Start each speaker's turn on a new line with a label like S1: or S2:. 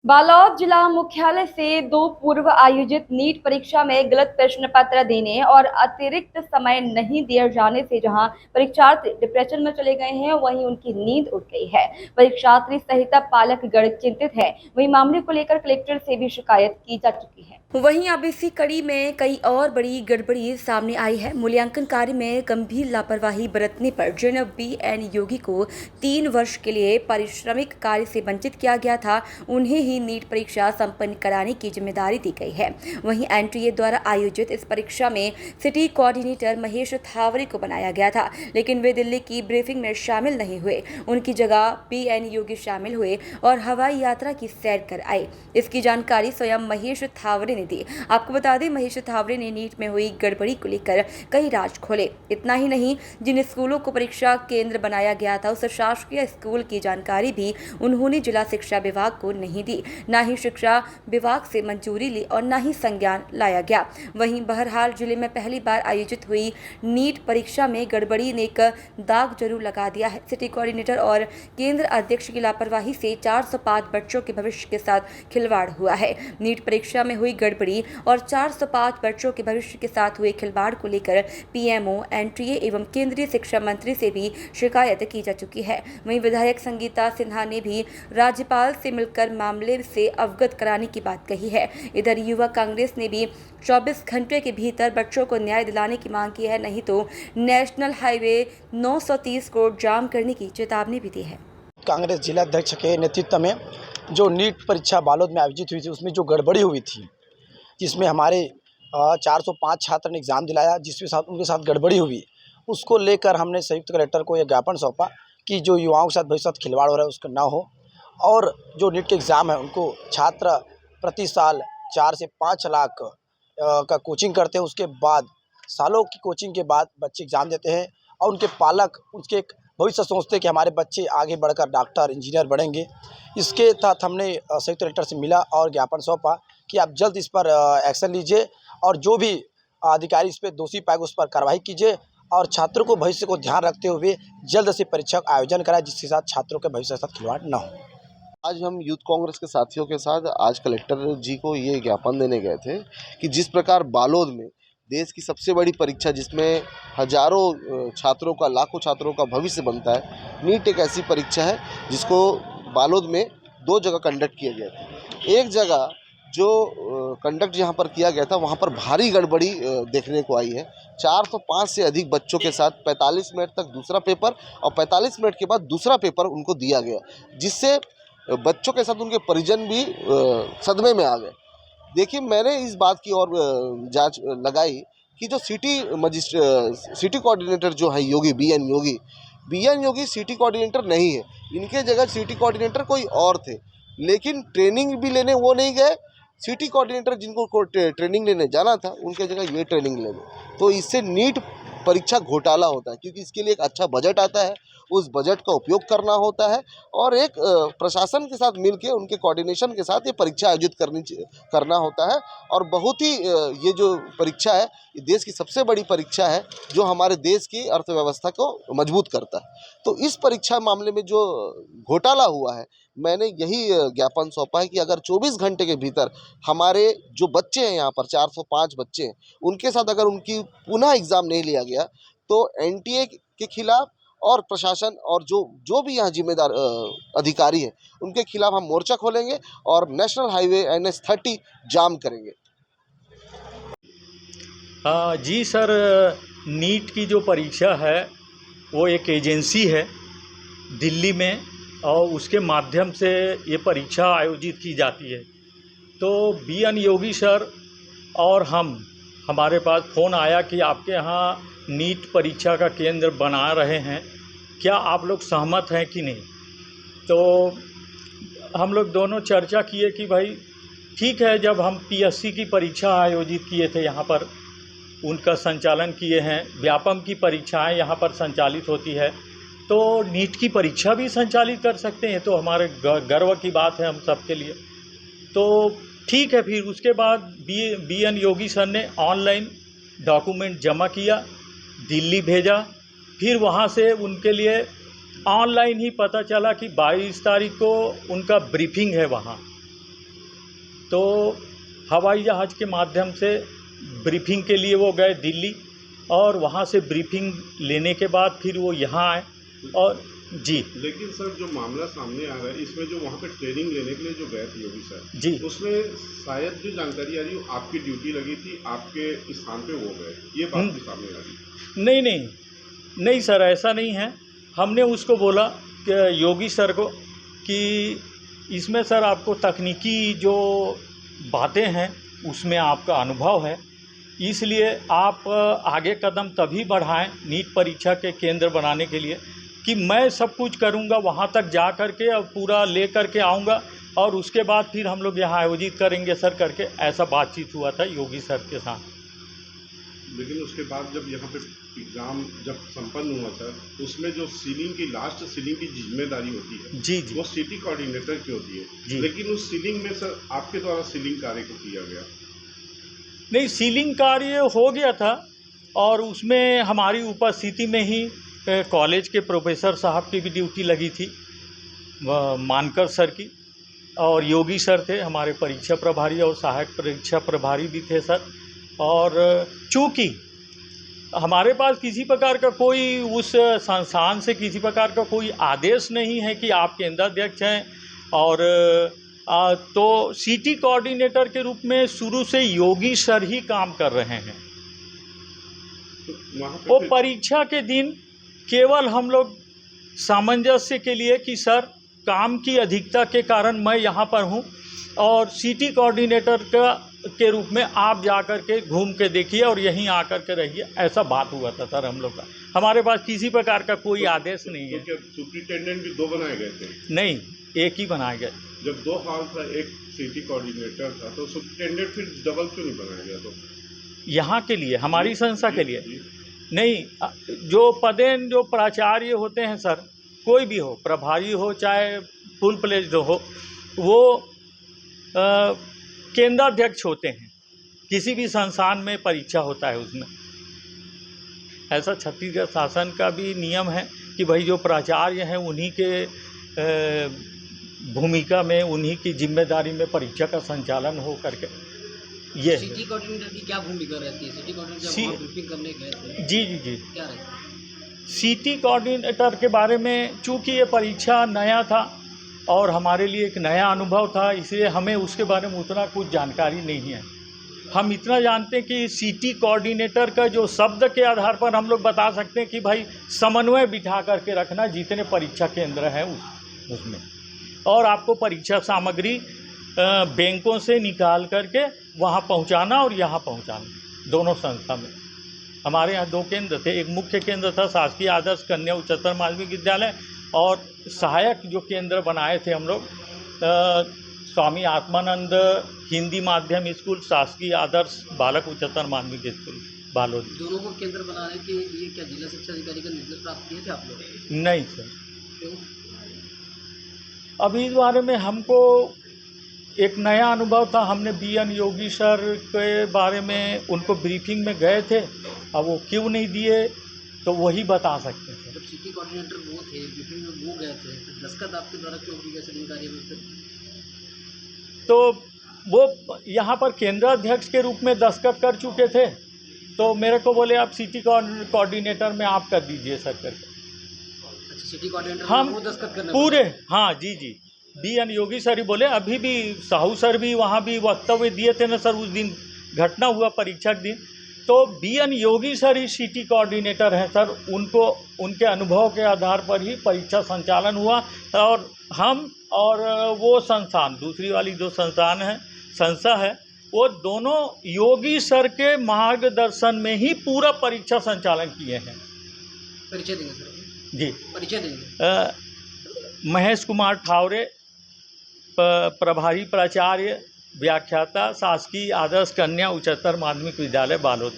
S1: बालोद जिला मुख्यालय से 2 पूर्व आयोजित नीट परीक्षा में गलत प्रश्न पत्र देने और अतिरिक्त समय नहीं दिए जाने से जहां परीक्षार्थी डिप्रेशन में चले गए हैं, वहीं उनकी नींद उड़ गई है। परीक्षार्थी सहित पालकगण चिंतित है। वहीं मामले को लेकर कलेक्टर से भी शिकायत की जा चुकी है। वहीं अब इसी कड़ी में कई और बड़ी गड़बड़ी सामने आई है। मूल्यांकन कार्य में गंभीर लापरवाही बरतने पर जिन बीएन योगी को 3 वर्ष के लिए पारिश्रमिक कार्य से वंचित किया गया था, उन्हें ही नीट परीक्षा संपन्न कराने की जिम्मेदारी दी गई है। वहीं एनटीए द्वारा आयोजित इस परीक्षा में सिटी कोऑर्डिनेटर महेश थावरे को बनाया गया था, लेकिन वे दिल्ली की ब्रीफिंग में शामिल नहीं हुए। उनकी जगह बीएन योगी शामिल हुए और हवाई यात्रा की सैर कर आए। इसकी जानकारी स्वयं महेश थावरे ने दी। आपको बता दें, महेश थावरे ने नीट में हुई गड़बड़ी को लेकर कई राज खोले। इतना ही नहीं, जिन स्कूलों को परीक्षा केंद्र बनाया गया था, उस शासकीय स्कूल की जानकारी भी उन्होंने जिला शिक्षा विभाग को नहीं दी। न ही शिक्षा विभाग से मंजूरी ली और न ही संज्ञान लाया गया। वहीं बहरहाल जिले में पहली बार आयोजित हुई नीट परीक्षा में गड़बड़ी ने एक दाग जरूर लगा दिया है। सिटी कोऑर्डिनेटर और केंद्र अध्यक्ष की लापरवाही से 405 बच्चों के भविष्य के साथ खिलवाड़ हुआ है। नीट परीक्षा में हुई गड़बड़ी और 405 बच्चों के भविष्य के साथ हुए खिलवाड़ को लेकर पीएमओ, एनटीए एवं केंद्रीय शिक्षा मंत्री से भी शिकायत की जा चुकी है। वहीं विधायक संगीता सिन्हा ने भी राज्यपाल से मिलकर मामले से अवगत कराने की बात कही है। इधर युवा कांग्रेस ने भी 24 घंटे के भीतर बच्चों को न्याय दिलाने की मांग की है, नहीं तो नेशनल हाईवे 930 को जाम करने की चेतावनी भी दी है।
S2: कांग्रेस जिला अध्यक्ष के नेतृत्व में जो नीट परीक्षा बालोद में आयोजित हुई थी, उसमें जो गड़बड़ी हुई थी, जिसमें हमारे 405 छात्र ने एग्ज़ाम दिलाया, जिसके साथ उनके साथ गड़बड़ी हुई, उसको लेकर हमने संयुक्त कलेक्टर को यह ज्ञापन सौंपा कि जो युवाओं के साथ भविष्य खिलवाड़ हो रहा है उसका ना हो, और जो नीट के एग्ज़ाम है उनको छात्र प्रति साल 4 से 5 लाख का कोचिंग करते हैं। उसके बाद सालों की कोचिंग के बाद बच्चे एग्ज़ाम देते हैं और उनके पालक उसके भविष्य सोचते हैं कि हमारे बच्चे आगे बढ़कर डॉक्टर, इंजीनियर बढ़ेंगे। इसके तहत हमने संयुक्त कलेक्टर से मिला और ज्ञापन सौंपा कि आप जल्द इस पर एक्शन लीजिए और जो भी अधिकारी इस पर दोषी पाएगा उस पर कार्रवाई कीजिए और छात्रों को भविष्य को ध्यान रखते हुए जल्द से परीक्षा का आयोजन कराएं, जिसके साथ छात्रों के भविष्य के साथ खिलवाड़ न हो।
S3: आज हम यूथ कांग्रेस के साथियों के साथ आज कलेक्टर जी को ये ज्ञापन देने गए थे कि जिस प्रकार बालोद में देश की सबसे बड़ी परीक्षा, जिसमें हजारों छात्रों का, लाखों छात्रों का भविष्य बनता है, नीट एक ऐसी परीक्षा है जिसको बालोद में 2 जगह कंडक्ट किया गया था। एक जगह जो कंडक्ट जहाँ पर किया गया था, वहाँ पर भारी गड़बड़ी देखने को आई है। 405 से अधिक बच्चों के साथ 45 मिनट तक दूसरा पेपर और 45 मिनट के बाद दूसरा पेपर उनको दिया गया, जिससे बच्चों के साथ उनके परिजन भी सदमे में आ गए। देखिए, मैंने इस बात की और जांच लगाई कि जो सिटी कोऑर्डिनेटर जो है योगी, बीएन योगी सिटी कोऑर्डिनेटर नहीं है। इनके जगह सिटी कोऑर्डिनेटर कोई और थे, लेकिन ट्रेनिंग भी लेने वो नहीं गए। सिटी कोऑर्डिनेटर जिनको ट्रेनिंग लेने जाना था, उनके जगह ये ट्रेनिंग ले गए। तो इससे नीट परीक्षा घोटाला होता है, क्योंकि इसके लिए एक अच्छा बजट आता है, उस बजट का उपयोग करना होता है और एक प्रशासन के साथ मिलके उनके कोऑर्डिनेशन के साथ ये परीक्षा आयोजित करना होता है। और बहुत ही ये जो परीक्षा है, ये देश की सबसे बड़ी परीक्षा है जो हमारे देश की अर्थव्यवस्था को मजबूत करता है। तो इस परीक्षा मामले में जो घोटाला हुआ है, मैंने यही ज्ञापन सौंपा है कि अगर 24 घंटे के भीतर हमारे जो बच्चे हैं, यहाँ पर 405 बच्चे हैं, उनके साथ अगर उनकी पुनः एग्ज़ाम नहीं लिया गया तो एनटीए के खिलाफ और प्रशासन और जो भी यहाँ जिम्मेदार अधिकारी हैं, उनके खिलाफ हम मोर्चा खोलेंगे और नेशनल हाईवे NH30 जाम करेंगे।
S4: जी सर, नीट की जो परीक्षा है वो एक एजेंसी है दिल्ली में और उसके माध्यम से ये परीक्षा आयोजित की जाती है। तो बीएन योगी सर और हमारे पास फ़ोन आया कि आपके यहाँ नीट परीक्षा का केंद्र बना रहे हैं, क्या आप लोग सहमत हैं कि नहीं। तो हम लोग दोनों चर्चा किए कि भाई ठीक है, जब हम पीएससी की परीक्षा आयोजित किए थे, यहाँ पर उनका संचालन किए हैं, व्यापम की परीक्षाएं यहाँ पर संचालित होती है, तो नीट की परीक्षा भी संचालित कर सकते हैं। तो हमारे गर्व की बात है हम सबके लिए। तो ठीक है, फिर उसके बाद बीएन योगी सर ने ऑनलाइन डॉक्यूमेंट जमा किया, दिल्ली भेजा, फिर वहाँ से उनके लिए ऑनलाइन ही पता चला कि 22 तारीख को उनका ब्रीफिंग है वहाँ। तो हवाई जहाज़ के माध्यम से ब्रीफिंग के लिए वो गए दिल्ली, और वहाँ से ब्रीफिंग लेने के बाद फिर वो यहाँ आए। और जी,
S5: लेकिन सर जो मामला सामने आ रहा है इसमें जो वहाँ पे ट्रेनिंग लेने के लिए जो गए थे योगी सर
S4: जी,
S5: उसमें शायद जो जानकारी आ रही है आपकी ड्यूटी लगी थी, आपके स्थान पे वो गए, ये बात भी सामने आ रही है।
S4: नहीं नहीं सर, ऐसा नहीं है। हमने उसको बोला कि योगी सर को कि इसमें सर आपको तकनीकी जो बातें हैं उसमें आपका अनुभव है, इसलिए आप आगे कदम तभी बढ़ाएं नीट परीक्षा के केंद्र बनाने के लिए कि मैं सब कुछ करूंगा, वहां तक जा कर के और पूरा ले कर के आऊँगा, और उसके बाद फिर हम लोग यहाँ आयोजित करेंगे सर करके ऐसा बातचीत हुआ था योगी सर के साथ।
S5: लेकिन उसके बाद जब यहाँ पे एग्ज़ाम जब संपन्न हुआ सर, उसमें जो सीलिंग की लास्ट सीलिंग की जिम्मेदारी होती है
S4: जी
S5: वो सिटी कोऑर्डिनेटर की होती है
S4: जी।
S5: लेकिन उस सीलिंग में सर आपके द्वारा सीलिंग कार्य को किया गया।
S4: नहीं, सीलिंग कार्य हो गया था, और उसमें हमारी उपस्थिति में ही कॉलेज के प्रोफेसर साहब की भी ड्यूटी लगी थी, मानकर सर की, और योगी सर थे हमारे परीक्षा प्रभारी, और सहायक परीक्षा प्रभारी भी थे सर। और चूँकि हमारे पास किसी प्रकार का कोई उस संस्थान से किसी प्रकार का कोई आदेश नहीं है कि आप केंद्राध्यक्ष हैं, और तो सिटी कोऑर्डिनेटर के रूप में शुरू से योगी सर ही काम कर रहे हैं।
S5: तो वहाँ पे
S4: वो परीक्षा के दिन केवल हम लोग सामंजस्य के लिए कि सर काम की अधिकता के कारण मैं यहाँ पर हूँ, और सिटी कोऑर्डिनेटर के रूप में आप जा कर के घूम के देखिए और यहीं आकर के रहिए, ऐसा बात हुआ था सर हम लोग का। हमारे पास किसी प्रकार का कोई आदेश नहीं है।
S5: तो क्या सुप्रिटेंडेंट भी दो बनाए गए थे?
S4: नहीं, एक ही बनाया गया।
S5: जब दो हॉल था, एक सिटी कोऑर्डिनेटर था, तो सुप्रिटेंडेंट फिर डबल क्यों नहीं बनाया गया? तो
S4: यहाँ के लिए, हमारी संस्था के लिए
S5: जी।
S4: नहीं, जो पदेन जो प्राचार्य होते हैं सर, कोई भी हो, प्रभारी हो चाहे फुल प्लेज्ड हो, वो केंद्राध्यक्ष होते हैं। किसी भी संस्थान में परीक्षा होता है उसमें, ऐसा छत्तीसगढ़ शासन का भी नियम है कि भाई जो प्राचार्य हैं उन्हीं के भूमिका में, उन्हीं की जिम्मेदारी में परीक्षा का संचालन हो करके ये है।
S6: सिटी कोऑर्डिनेटर की क्या भूमिका रहती है? सिटी कोऑर्डिनेटर जब वहाँ ब्रीफिंग करने गए थे,
S4: जी
S6: क्या रहता है?
S4: सिटी कोऑर्डिनेटर के बारे में, चूँकि ये परीक्षा नया था और हमारे लिए एक नया अनुभव था, इसलिए हमें उसके बारे में उतना कुछ जानकारी नहीं है। हम इतना जानते हैं कि सिटी कोऑर्डिनेटर का जो शब्द के आधार पर हम लोग बता सकते हैं कि भाई समन्वय बिठा करके रखना जितने परीक्षा केंद्र हैं उसमें, और आपको परीक्षा सामग्री बैंकों से निकाल करके वहाँ पहुँचाना और यहाँ पहुँचाना, दोनों संस्था में। हमारे यहाँ दो केंद्र थे, एक मुख्य केंद्र था शासकीय आदर्श कन्या उच्चतर माध्यमिक विद्यालय, और सहायक जो केंद्र बनाए थे हम लोग स्वामी आत्मानंद हिंदी माध्यम स्कूल, शासकीय आदर्श बालक उच्चतर माध्यमिक स्कूल बालोद।
S6: दोनों को केंद्र बनाने के लिए क्या जिला शिक्षा अधिकारी का निर्देश प्राप्त किए थे आप लोग?
S4: नहीं सर,
S6: क्यों?
S4: अभी इस बारे में हमको एक नया अनुभव था। हमने BN योगी सर के बारे में उनको ब्रीफिंग में गए थे, अब वो क्यों नहीं दिए तो वही बता सकते हैं।
S6: जब सिटी कोऑर्डिनेटर वो थे, ब्रीफिंग में वो गए थे, तो दस्खत आपके द्वारा क्यों की गई सीलिंग कार्य में?
S4: तो वो यहाँ पर केंद्राध्यक्ष के रूप में दस्तखत कर चुके थे, तो मेरे को बोले आप सिटी कोऑर्डिनेटर में आप कर दीजिए सर करके।
S6: अच्छा, सिटी कोऑर्डिनेटर
S4: हम
S6: वो दस्खत करने
S4: पूरे, हाँ जी, BN योगी सर ही बोले। अभी भी साहू सर भी वहाँ भी वक्तव्य दिए थे ना सर, उस दिन घटना हुआ परीक्षा के दिन, तो BN योगी सर ही सिटी कोऑर्डिनेटर हैं सर। उनको उनके अनुभव के आधार पर ही परीक्षा संचालन हुआ, और हम और वो संस्थान, दूसरी वाली जो संस्था है, वो दोनों योगी सर के मार्गदर्शन में ही पूरा परीक्षा संचालन किए हैं।
S6: परिचय देंगे सर?
S4: जी,
S6: परिचय देंगे।
S4: महेश कुमार ठावरे, प्रभारी प्राचार्य, व्याख्याता, शासकीय आदर्श कन्या उच्चतर माध्यमिक विद्यालय बालोद।